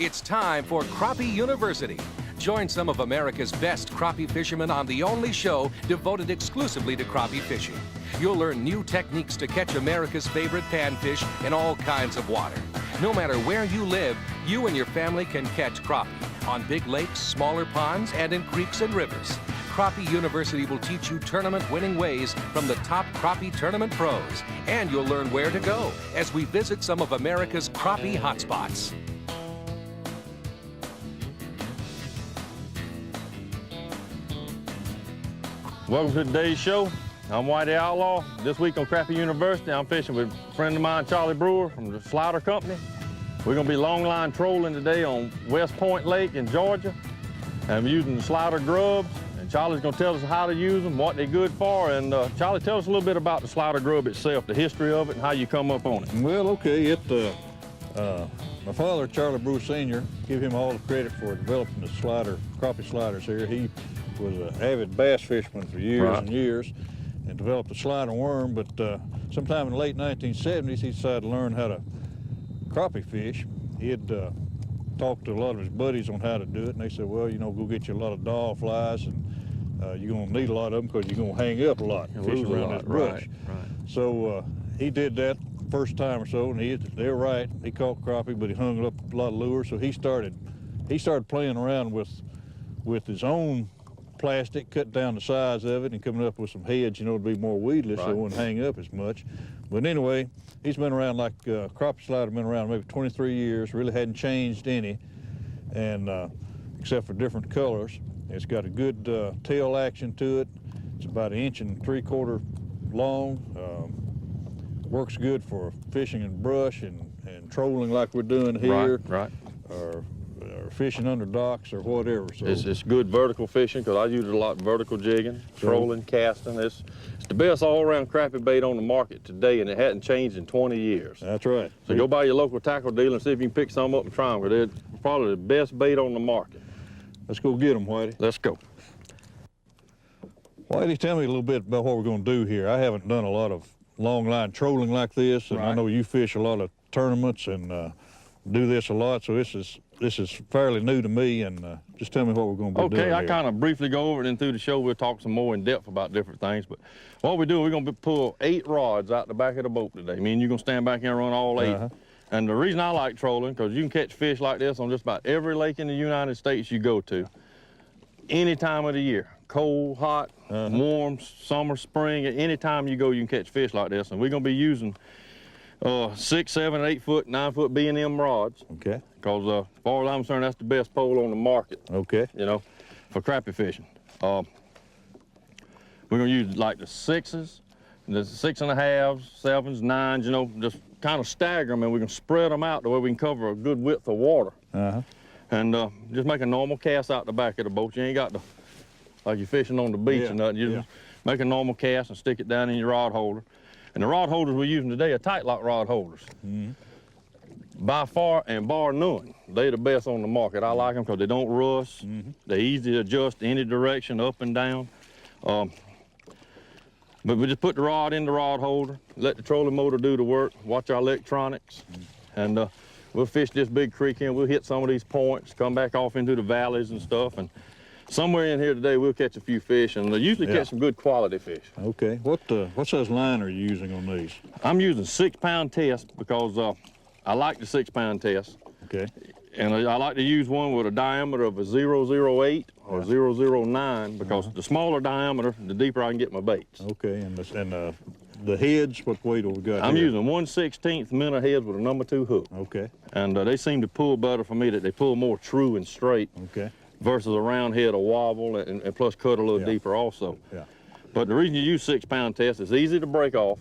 It's time for Crappie University. Join some of America's best crappie fishermen on the only show devoted exclusively to crappie fishing. You'll learn new techniques to catch America's favorite panfish in all kinds of water. No matter where you live, you and your family can catch crappie on big lakes, smaller ponds, and in creeks and rivers. Crappie University will teach you tournament-winning ways from the top crappie tournament pros. And you'll learn where to go as we visit some of America's crappie hotspots. Welcome to today's show. I'm Whitey Outlaw. This week on Crappie University, I'm fishing with a friend of mine, Charlie Brewer from the Slider Company. We're gonna be longline trolling today on West Point Lake in Georgia. I'm using the Slider grubs, and Charlie's gonna tell us how to use them, what they're good for, and Charlie, tell us a little bit about the Slider grub itself, the history of it, and how you come up on it. Well, okay, my father, Charlie Brewer Sr., give him all the credit for developing the crappie sliders here. He was an avid bass fisherman for years and years and developed a slider worm, but sometime in the late 1970s, he decided to learn how to crappie fish. He had talked to a lot of his buddies on how to do it, and they said, well, you know, go get you a lot of doll flies, and you're gonna need a lot of them because you're gonna hang up a lot fishing around this brush. Right. So he did that first time or so, and they're right. He caught crappie, but he hung up a lot of lures, so he started playing around with his own plastic, cut down the size of it, and coming up with some heads, you know, to be more weedless, so it wouldn't hang up as much. But anyway, he's been around like crappie slider, been around maybe 23 years, really hadn't changed any, and except for different colors. It's got a good tail action to it. It's about 1.75 inches long. Works good for fishing in brush and trolling like we're doing here. Right. Or fishing under docks or whatever. So It's good vertical fishing because I use it a lot vertical jigging, trolling, casting. It's the best all-around crappie bait on the market today, and it hadn't changed in 20 years. That's right. So go by your local tackle dealer and see if you can pick some up and try them, because they're probably the best bait on the market. Let's go get them, Whitey. Let's go. Whitey, tell me a little bit about what we're going to do here. I haven't done a lot of long line trolling like this, and I know you fish a lot of tournaments and do this a lot, so this is fairly new to me, and just tell me what we're going to be doing. Okay, I here. kind of briefly go over it, and through the show we'll talk some more in depth about different things. But what we do, we're going to pull 8 rods out the back of the boat today. Me and you're going to stand back here and run all 8. And the reason I like trolling, because you can catch fish like this on just about every lake in the United States you go to, any time of the year. Cold, hot, warm, summer, spring, any time you go you can catch fish like this. And we're going to be using 6, 7, 8 foot, 9 foot B&M rods. Okay. Because as far as I'm concerned, that's the best pole on the market. Okay. You know, for crappie fishing. We're gonna use like the 6s, the 6.5s, 7s, 9s, you know, just kind of stagger them, and we can spread them out the way we can cover a good width of water. And just make a normal cast out the back of the boat. You ain't got to, like you're fishing on the beach or nothing. You just make a normal cast and stick it down in your rod holder. And the rod holders we're using today are tight lock rod holders. By far and bar none, they're the best on the market. I like them because they don't rust. They're easy to adjust any direction, up and down. But we just put the rod in the rod holder, let the trolling motor do the work, watch our electronics, and we'll fish this big creek in. We'll hit some of these points, come back off into the valleys and stuff, and somewhere in here today we'll catch a few fish, and usually catch some good quality fish. Okay. What size line are you using on these? I'm using 6-pound test because I like the 6-pound test. Okay. And I like to use one with a diameter of a 0.08 or 0.09 because the smaller diameter, the deeper I can get my baits. Okay. And the heads, what weight do we got I'm here? using 1/16 minnow heads with a number 2 hook. Okay. And they seem to pull better for me. That they pull more true and straight. Okay. Versus a round head, a wobble, and plus cut a little deeper also. Yeah. But the reason you use 6-pound test, it's easy to break off.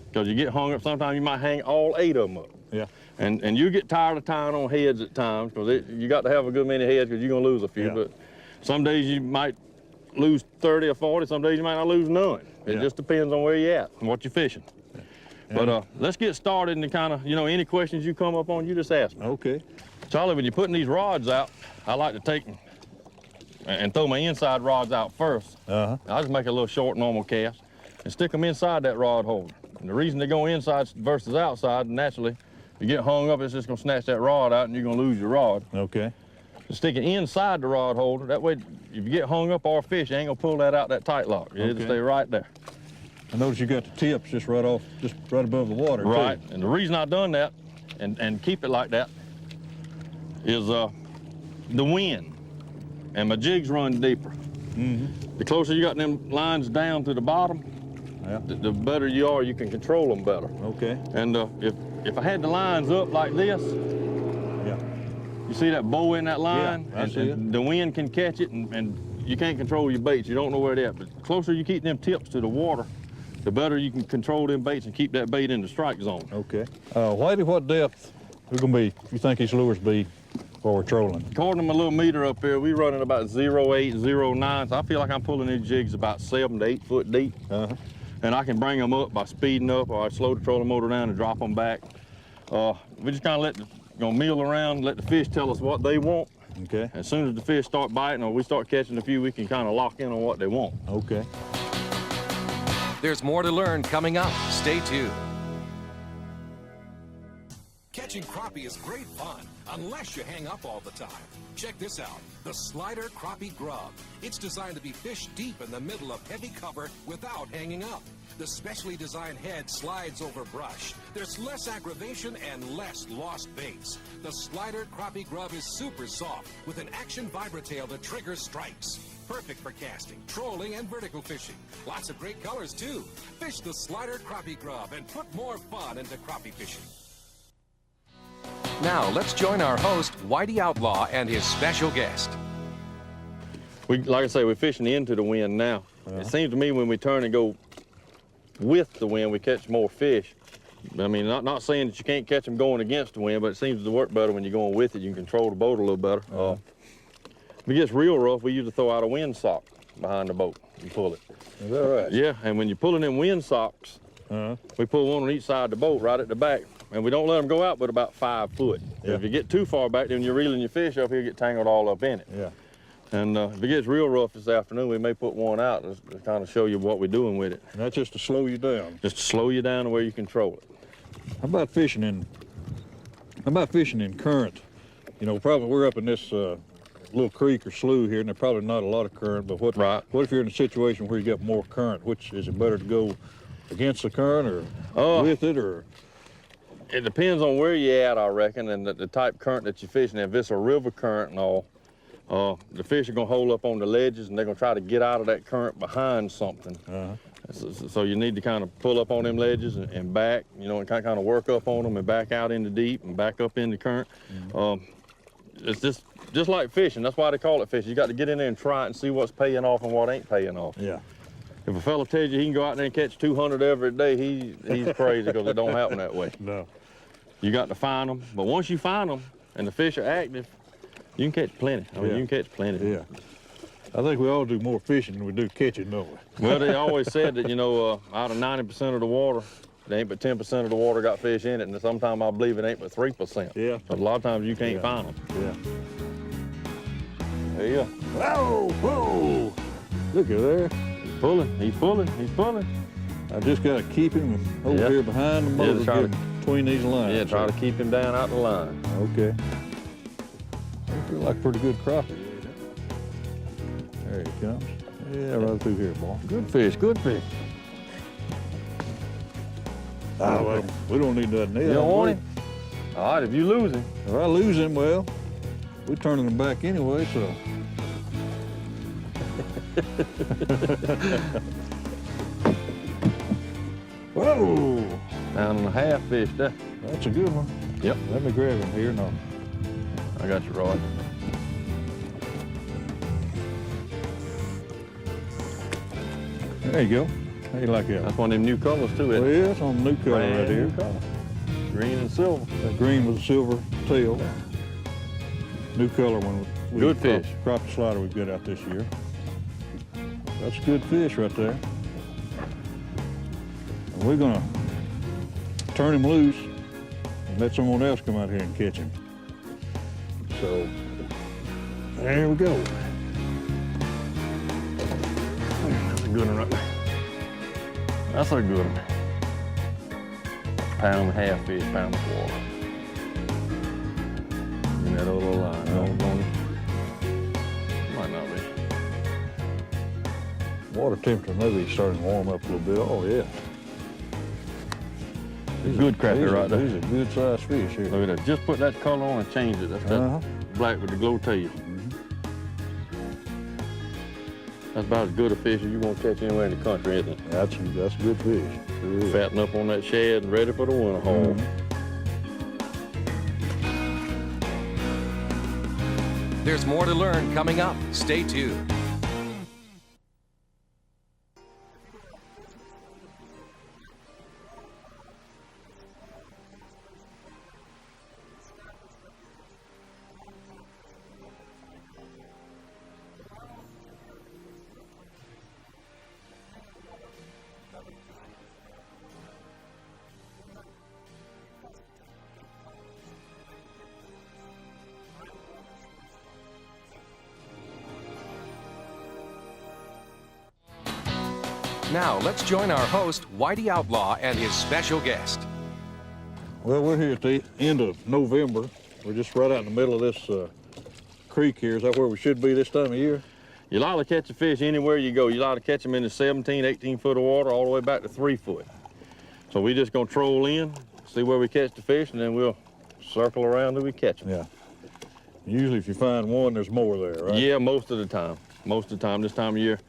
Because you get hung up, sometimes you might hang all 8 of them up. Yeah. And you get tired of tying on heads at times, because you got to have a good many heads because you're going to lose a few. But some days you might lose 30 or 40, some days you might not lose none. It just depends on where you're at and what you're fishing. But let's get started, and kind of, you know, any questions you come up on, you just ask me. Okay. Charlie, when you're putting these rods out, I like to take them and throw my inside rods out first. I just make a little short normal cast and stick them inside that rod holder. And the reason they go inside versus outside, naturally, you get hung up, it's just gonna snatch that rod out and you're gonna lose your rod. Okay. Just stick it inside the rod holder. That way, if you get hung up or fish, you ain't gonna pull that out that tight lock. It'll stay right there. I notice you got the tips just right off, just right above the water. Right, too. and the reason I done that and keep it like that is the wind. And my jigs run deeper. Mm-hmm. The closer you got them lines down to the bottom, Yeah. the better you are, you can control them better. Okay. And if I had the lines up like this, Yeah. you see that bow in that line? Yeah, I see it. The wind can catch it and you can't control your baits. You don't know where they're at. But the closer you keep them tips to the water, the better you can control them baits and keep that bait in the strike zone. Okay. Whitey, what depth we're gonna be, you think these lures be while we're trolling? According to my little meter up here, we running about 0.8, 0.9. So I feel like I'm pulling these jigs about 7 to 8 foot deep. Uh-huh. And I can bring them up by speeding up, or I slow the trolling motor down and drop them back. We just kind of let the meal around, let the fish tell us what they want. Okay. As soon as the fish start biting or we start catching a few, we can kind of lock in on what they want. Okay. There's more to learn coming up. Stay tuned. Catching crappie is great fun, unless you hang up all the time. Check this out, the Slider Crappie Grub. It's designed to be fished deep in the middle of heavy cover without hanging up. The specially designed head slides over brush. There's less aggravation and less lost baits. The Slider Crappie Grub is super soft with an action vibratail that triggers strikes. Perfect for casting, trolling, and vertical fishing. Lots of great colors, too. Fish the Slider Crappie Grub and put more fun into crappie fishing. Now, let's join our host, Whitey Outlaw, and his special guest. Like I say, we're fishing into the wind now. It seems to me when we turn and go with the wind, we catch more fish. I mean, not saying that you can't catch them going against the wind, but it seems to work better when you're going with it. You can control the boat a little better. If it gets real rough, we usually throw out a wind sock behind the boat and pull it. Is that right? Yeah, and when you're pulling them wind socks, we pull one on each side of the boat right at the back. And we don't let them go out but about 5 foot. Yeah. If you get too far back, then you're reeling your fish up, he'll get tangled all up in it. Yeah. And if it gets real rough this afternoon, we may put one out to kind of show you what we're doing with it. And that's just to slow you down. Just to slow you down to where you control it. How about fishing in current? You know, probably we're up in this little creek or slough here, and there's probably not a lot of current, but what if you're in a situation where you got more current? Which is it better to go against the current or with it, or? It depends on where you're at, I reckon, and the type of current that you're fishing. If it's a river current and all, the fish are gonna hold up on the ledges and they're gonna try to get out of that current behind something. So you need to kind of pull up on them ledges and back, you know, and kind of work up on them and back out into deep and back up in the current. It's just like fishing. That's why they call it fishing. You got to get in there and try it and see what's paying off and what ain't paying off. Yeah. If a fella tells you he can go out there and catch 200 every day, he's crazy, because it don't happen that way. No. You got to find them, but once you find them and the fish are active, you can catch plenty. I mean, you can catch plenty. Yeah. I think we all do more fishing than we do catching, don't we? Well, they always said that, you know, out of 90% of the water, there ain't but 10% of the water got fish in it, and sometimes I believe it ain't but 3%. Yeah. But a lot of times you can't find them. Yeah. There you go. Whoa, whoa. Look at there. He's pulling, he's pulling, he's pulling. I just got to keep him over here behind the motor, between these lines. Yeah, try to keep him down out the line. Okay. I feel like pretty good crappie. There he comes. Yeah, right through here, boy. Good fish, good fish. Well, we don't need that net. You don't want him? All right, if you lose him. If I lose him, well, we're turning him back anyway, so. Whoa! Pound and a half fish there. That's a good one. Yep. Let me grab him here. No. I got you, Roy. There you go. How you like that? That's one of them new colors too, isn't Well, it? yeah, it's on the new color right here. New color. Green and silver. That green with a silver tail. New color one. Good fish. Crappie slider we've got out this year. That's a good fish right there. And we're gonna turn him loose and let someone else come out here and catch him. So, there we go. That's a good one right there. That's a good one. Pound and a half fish, pound and a quarter. that other little line. Might not be. Water temperature maybe starting to warm up a little bit. Oh, yeah. Good crappie right there. These are good sized fish here. Look at that. Just put that color on and change it. That's that black with the glow tail. That's about as good a fish as you won't catch anywhere in the country, isn't it? That's good fish. Sure. Fatten up on that shad and ready for the winter haul. There's more to learn coming up. Stay tuned. Now, let's join our host, Whitey Outlaw, and his special guest. Well, we're here at the end of November. We're just right out in the middle of this creek here. Is that where we should be this time of year? You like to catch a fish anywhere you go. You like to catch them in the 17, 18 foot of water all the way back to 3 foot. So we're just gonna troll in, see where we catch the fish, and then we'll circle around till we catch them. Yeah. Usually if you find one, there's more there, right? Yeah, most of the time. Most of the time, this time of year.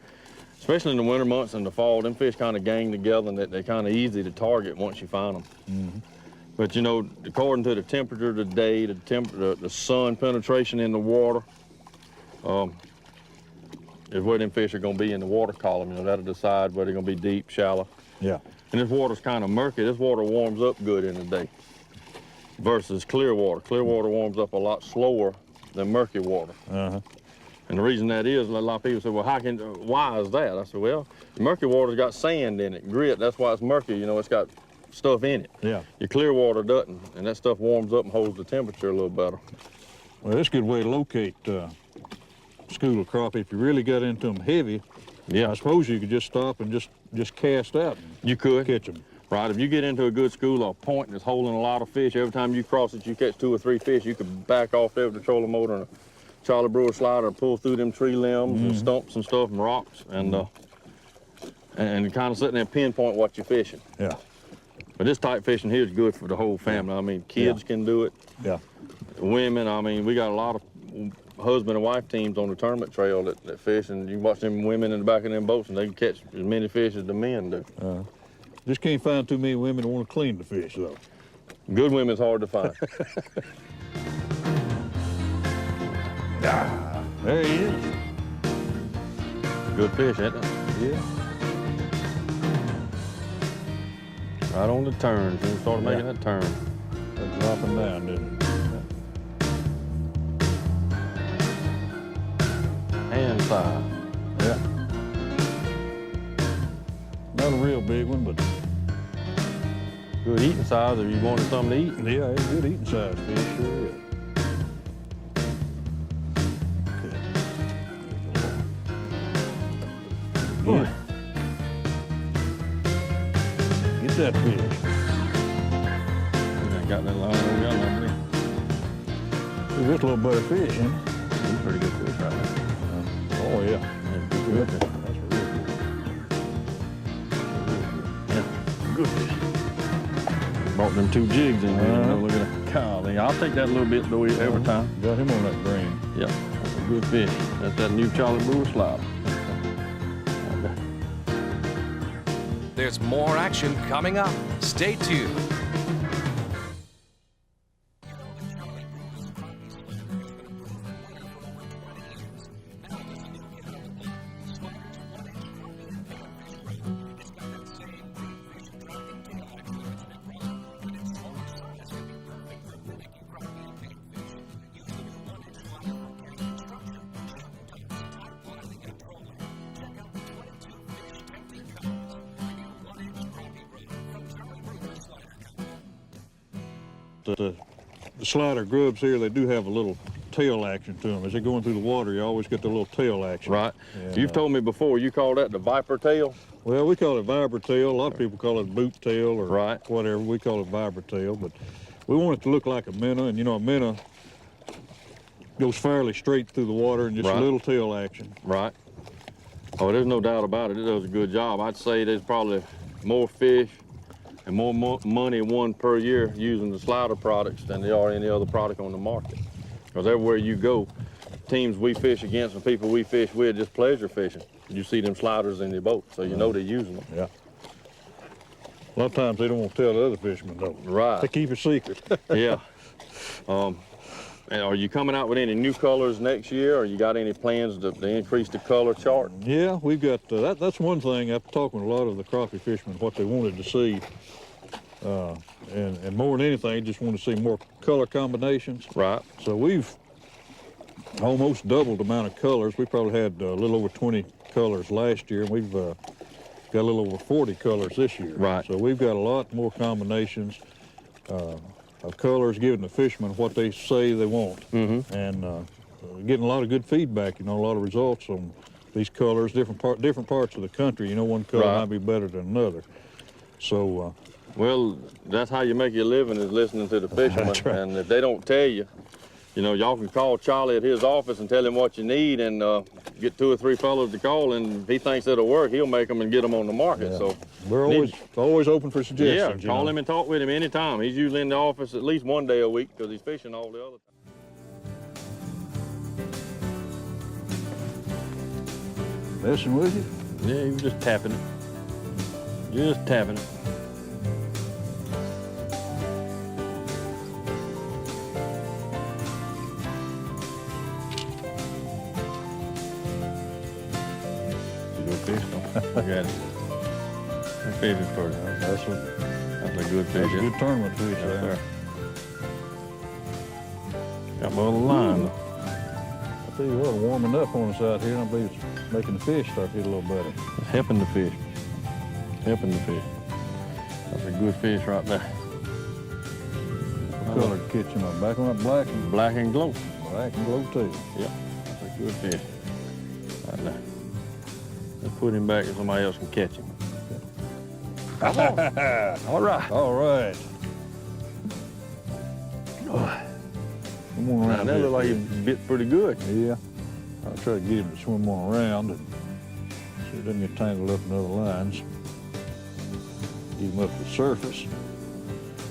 Especially in the winter months and the fall, them fish kind of gang together and they're kind of easy to target once you find them. But you know, according to the temperature of the day, the sun penetration in the water, is where them fish are gonna be in the water column. You know, that'll decide whether they're gonna be deep, shallow. Yeah. And this water's kind of murky. This water warms up good in the day versus clear water. Clear water warms up a lot slower than murky water. And the reason that is, a lot of people say, well, why is that? I said, well, the murky water's got sand in it, grit. That's why it's murky. You know, it's got stuff in it. Yeah. Your clear water doesn't, and that stuff warms up and holds the temperature a little better. Well, that's a good way to locate school of crappie. If you really got into them heavy, I suppose you could just stop and just cast out. You could. Catch them. Right, if you get into a good school or a point that's holding a lot of fish, every time you cross it, you catch 2 or 3 fish, you could back off there with the trolling motor and a Charlie Brewer slider, pull through them tree limbs and stumps and stuff and rocks, and kind of sitting there and pinpoint what you're fishing. Yeah. But this type fishing here is good for the whole family. I mean, kids can do it. Yeah. Women, I mean, we got a lot of husband and wife teams on the tournament trail that fish, and you watch them women in the back of them boats and they can catch as many fish as the men do. Just can't find too many women that want to clean the fish, though. Good women's hard to find. There he is. Good fish, ain't it? Yeah. Right on the turn. So we started making that turn. That's dropping down, didn't it? Hand size. Yeah. Not a real big one, but good eating size if you wanted something to eat. yeah, it's a good eating size fish, sure is. Yeah. Get that fish. Got that long old gun on me. See, this little better fish, isn't it? He's a pretty good fish right there. Oh, yeah. That's good. That's real good. Yeah, good fish. Brought them 2 jigs in here. Look at that. Golly, I'll take that little bit though every time. Got him on that green. Yep, that's a good fish. That's that new Charlie Brewer slider. There's more action coming up. Stay tuned. The slider grubs here, they do have a little tail action to them. As they're going through the water, you always get the little tail action. Right. And, You've told me before, you call that the viper tail? Well, we call it viper tail. A lot of people call it boot tail or whatever. We call it viper tail, but we want it to look like a minnow. And you know, a minnow, goes fairly straight through the water and just Right. a little tail action. Right. Oh, there's no doubt about it. It does a good job. I'd say there's probably more fish and more money won per year using the slider products than there are any other product on the market. Because everywhere you go, teams we fish against and people we fish with just pleasure fishing. You see them sliders in their boat, so you know they're using them. Yeah. A lot of times they don't want to tell the other fishermen though. Right. They keep it secret. Yeah. And are you coming out with any new colors next year, or you got any plans to increase the color chart? Yeah, we've got, that's one thing, I've talked with a lot of the crappie fishermen, what they wanted to see. And more than anything, just want to see more color combinations. Right. So we've almost doubled the amount of colors. We probably had a little over 20 colors last year, and we've got a little over 40 colors this year. Right. So we've got a lot more combinations of colors, giving the fishermen what they say they want. Mm-hmm. And getting a lot of good feedback, you know, a lot of results on these colors, different parts of the country. You know, one color Right. might be better than another. So, Well, that's how you make your living, is listening to the fishermen. That's right. And if they don't tell you, you know, y'all can call Charlie at his office and tell him what you need, and get 2 or 3 fellows to call, and if he thinks it'll work, he'll make them and get them on the market. yeah. So we're always open for yeah, suggestions. call you know. him and talk with him anytime. He's usually in the office at least 1 day a week because he's fishing all the other time. Messing with you? Yeah, he was just tapping it. Just tapping it. Fish. I got it. That fish is pretty. That's That's a good fish. a yeah. good tournament fish Yes, there. sir. Got my little line. though. I tell you what, warming up on us out here, and I believe it's making the fish start to get a little better. It's helping the fish. Helping the fish. That's a good fish right there. What color catching up? Back on that black and Black and glow too. Yep. That's a good fish. Right there. Let's put him back so somebody else can catch him. Come on. All right. All right. Come on Now, around that here. look like he bit pretty good. Yeah. I'll try to get him to swim on around and so he doesn't get tangled up in other lines. Get him up to the surface.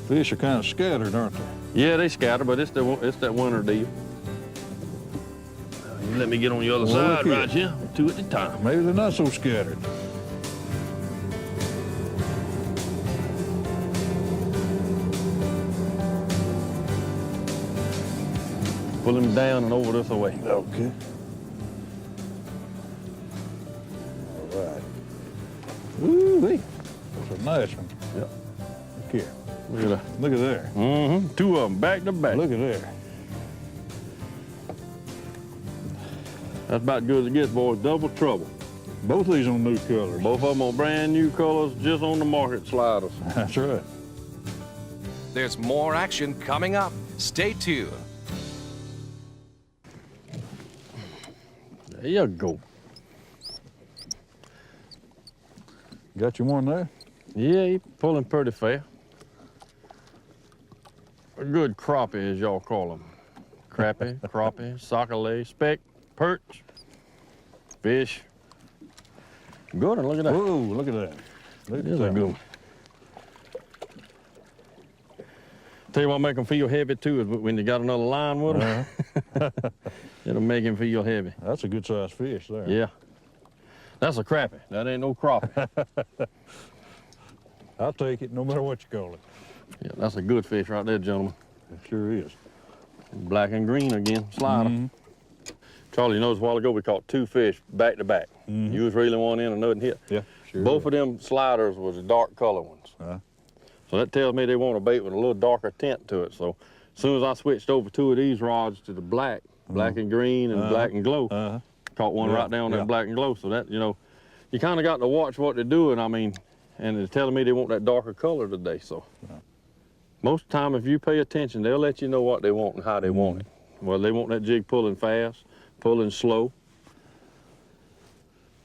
Fish are kind of scattered, aren't they? Yeah, they scatter, but it's that winter deal. You let me get on the other Well, side, look right here. here. 2 at a time. Maybe they're not so scattered. Pull him down and over this way. Okay. All right. Woo-wee. That's a nice one. Yep. Look here. Look at that. Look at there. Mm-hmm. 2 of them back to back. Look at there. That's about good as it gets, boys. Double trouble. Both of these on new colors. Both of them are brand new colors, just on the market sliders. That's right. There's more action coming up. Stay tuned. There you go. Got you one there? Yeah, he pulling pretty fair. A good crappie, as y'all call them. Crappie, crappie, sockeye, speck, perch, fish. Good one, look at that. Whoa, look at that. Look It is at a that. good one. Tell you what make them feel heavy too is when you got another line with them. It'll make him feel heavy. That's a good sized fish there. Yeah. That's a crappie. That ain't no crappie. I'll take it no matter what you call it. Yeah, that's a good fish right there, gentlemen. It sure is. Black and green again, slider. Mhm. Charlie, you noticed a while ago we caught 2 fish back to back. Mhm. You was reeling one in and nothing hit. Yeah, sure Both is. of them sliders was dark color ones. So that tells me they want a bait with a little darker tint to it. So as soon as I switched over 2 of these rods to the black and green and black and glow, caught one Yeah, right down yeah. that black and glow. So that, you know, you kind of got to watch what they're doing. I mean, and they're telling me they want that darker color today. So most of the time, if you pay attention, they'll let you know what they want and how they want it. Well, they want that jig pulling fast, pulling slow.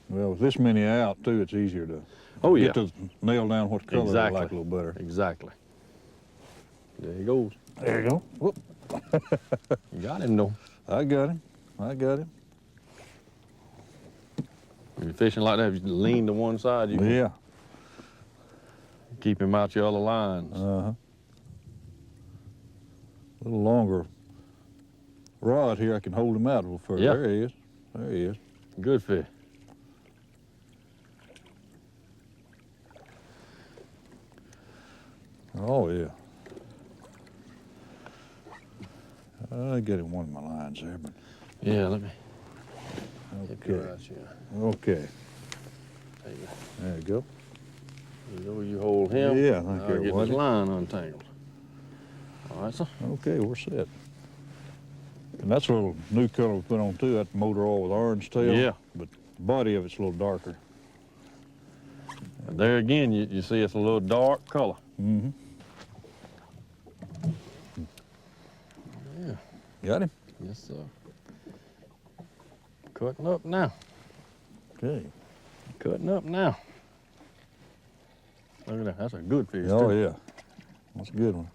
Well, with this many out too, it's easier to Yeah. get to nail down what color Exactly. they like a little better. Exactly. There he goes. There you go. Whoop. You got him though. I got him. I got him. If you're fishing like that, if you lean to one side, you can Yeah. keep him out your other lines. Uh-huh. A little longer rod here, I can hold him out a little further. Yeah. There he is. There he is. Good fish. Oh, yeah. I get him one of my lines there, but Yeah, let me. okay. Right here. Okay. There you go. There you go. You hold him. Yeah, thank I'll you, get this Whitey. line untangled. All right, sir. Okay, we're set. And that's a little new color we put on too. That's motor oil with orange tail. Yeah. But the body of it's a little darker. And there again, you see it's a little dark color. Mm-hmm. Yeah. Got him? Yes, sir. Cutting up now. Okay. Cutting up now. Look at that. That's a good fish. Oh, too. yeah. That's a good one.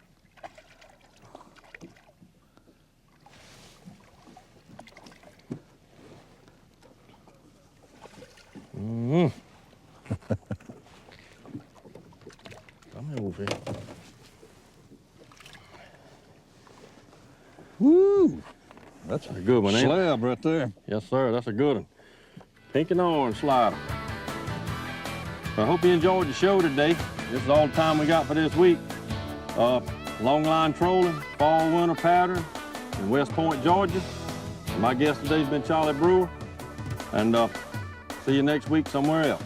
Mm-hmm. Come here, Wolfie. Woo! That's A good one, ain't it? slab right there. Yes, sir. That's a good one. Pink and orange slider. I hope you enjoyed the show today. This is all the time we got for this week. Long line trolling, fall winter pattern in West Point, Georgia. And my guest today's been Charlie Brewer. And see you next week somewhere else.